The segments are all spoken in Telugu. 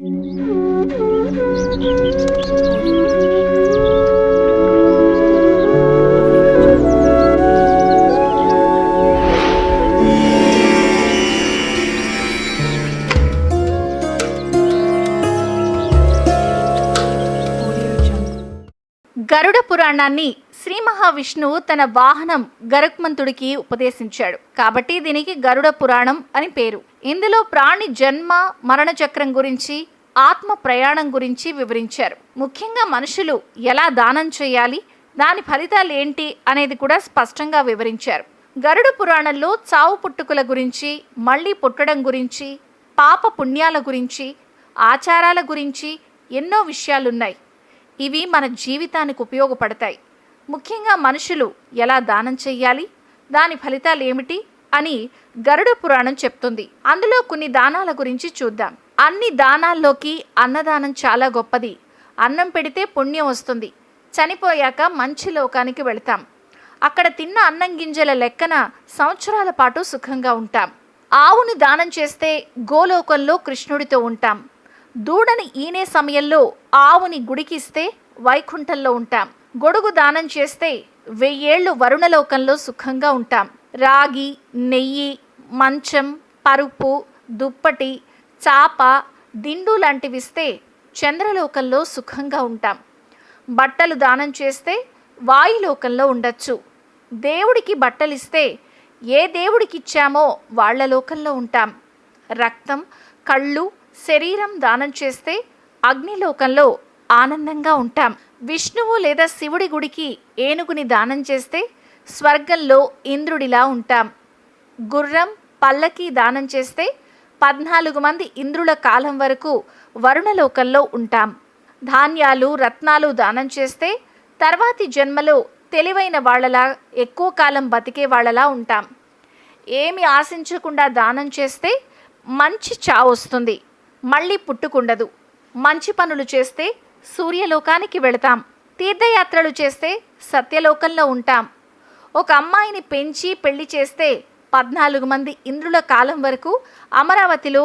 గరుడ పురాణాన్ని శ్రీ మహావిష్ణువు తన వాహనం గరుత్మంతుడికి ఉపదేశించాడు కాబట్టి దీనికి గరుడ పురాణం అని పేరు. ఇందులో ప్రాణి జన్మ మరణ చక్రం గురించి, ఆత్మ ప్రయాణం గురించి వివరించారు. ముఖ్యంగా మనుషులు ఎలా దానం చేయాలి, దాని ఫలితాలు ఏంటి అనేది కూడా స్పష్టంగా వివరించారు. గరుడ పురాణంలో చావు పుట్టుకల గురించి, మళ్ళీ పుట్టడం గురించి, పాప పుణ్యాల గురించి, ఆచారాల గురించి ఎన్నో విషయాలున్నాయి. ఇవి మన జీవితానికి ఉపయోగపడతాయి. ముఖ్యంగా మనుషులు ఎలా దానం చెయ్యాలి, దాని ఫలితాలు ఏమిటి అని గరుడ పురాణం చెప్తుంది. అందులో కొన్ని దానాల గురించి చూద్దాం. అన్ని దానాల్లోకి అన్నదానం చాలా గొప్పది. అన్నం పెడితే పుణ్యం వస్తుంది. చనిపోయాక మంచి లోకానికి వెళతాం. అక్కడ తిన్న అన్నం గింజల లెక్కన సంవత్సరాల పాటు సుఖంగా ఉంటాం. ఆవుని దానం చేస్తే గోలోకంలో కృష్ణుడితో ఉంటాం. దూడని ఈనే సమయంలో ఆవుని గుడికిస్తే వైకుంఠంలో ఉంటాం. గొడుగు దానం చేస్తే 1000 ఏళ్ళు వరుణలోకంలో సుఖంగా ఉంటాం. రాగి, నెయ్యి, మంచం, పరుపు, దుప్పటి, చాప, దిండు లాంటివిస్తే చంద్రలోకంలో సుఖంగా ఉంటాం. బట్టలు దానం చేస్తే వాయులోకంలో ఉండొచ్చు. దేవుడికి బట్టలిస్తే ఏ దేవుడికిచ్చామో వాళ్ళ లోకంలో ఉంటాం. రక్తం, కళ్ళు, శరీరం దానం చేస్తే అగ్నిలోకంలో ఆనందంగా ఉంటాం. విష్ణువు లేదా శివుడి గుడికి ఏనుగుని దానం చేస్తే స్వర్గంలో ఇంద్రుడిలా ఉంటాం. గుర్రం, పల్లకి దానం చేస్తే 14 మంది ఇంద్రుల కాలం వరకు వరుణలోకంలో ఉంటాం. ధాన్యాలు, రత్నాలు దానం చేస్తే తర్వాతి జన్మలో తెలివైన వాళ్ళలా ఎక్కువ కాలం బతికే వాళ్ళలా ఉంటాం. ఏమి ఆశించకుండా దానం చేస్తే మంచి చావు వస్తుంది, మళ్ళీ పుట్టుకుండదు. మంచి పనులు చేస్తే సూర్యలోకానికి వెళతాం. తీర్థయాత్రలు చేస్తే సత్యలోకంలో ఉంటాం. ఒక అమ్మాయిని పెంచి పెళ్లి చేస్తే 14 మంది ఇంద్రుల కాలం వరకు అమరావతిలో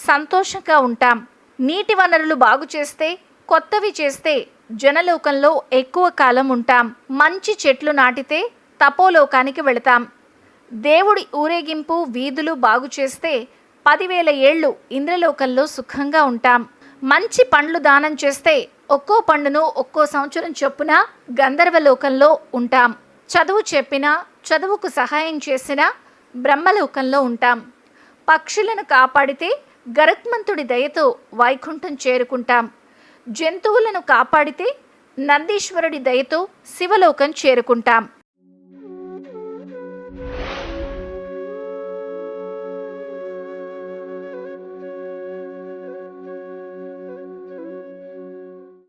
సంతోషంగా ఉంటాం. నీటి వనరులు బాగు చేస్తే, కొత్తవి చేస్తే జనలోకంలో ఎక్కువ కాలం ఉంటాం. మంచి చెట్లు నాటితే తపోలోకానికి వెళతాం. దేవుడి ఊరేగింపు, వీధులు బాగు చేస్తే 10,000 ఏళ్ళు ఇంద్రలోకంలో సుఖంగా ఉంటాం. మంచి పండ్లు దానం చేస్తే ఒక్కో పండును ఒక్కో సంవత్సరం చొప్పున గంధర్వలోకంలో ఉంటాం. చదువు చెప్పినా, చదువుకు సహాయం చేసినా బ్రహ్మలోకంలో ఉంటాం. పక్షులను కాపాడితే గరుత్మంతుడి దయతో వైకుంఠం చేరుకుంటాం. జంతువులను కాపాడితే నందీశ్వరుడి దయతో శివలోకం చేరుకుంటాం.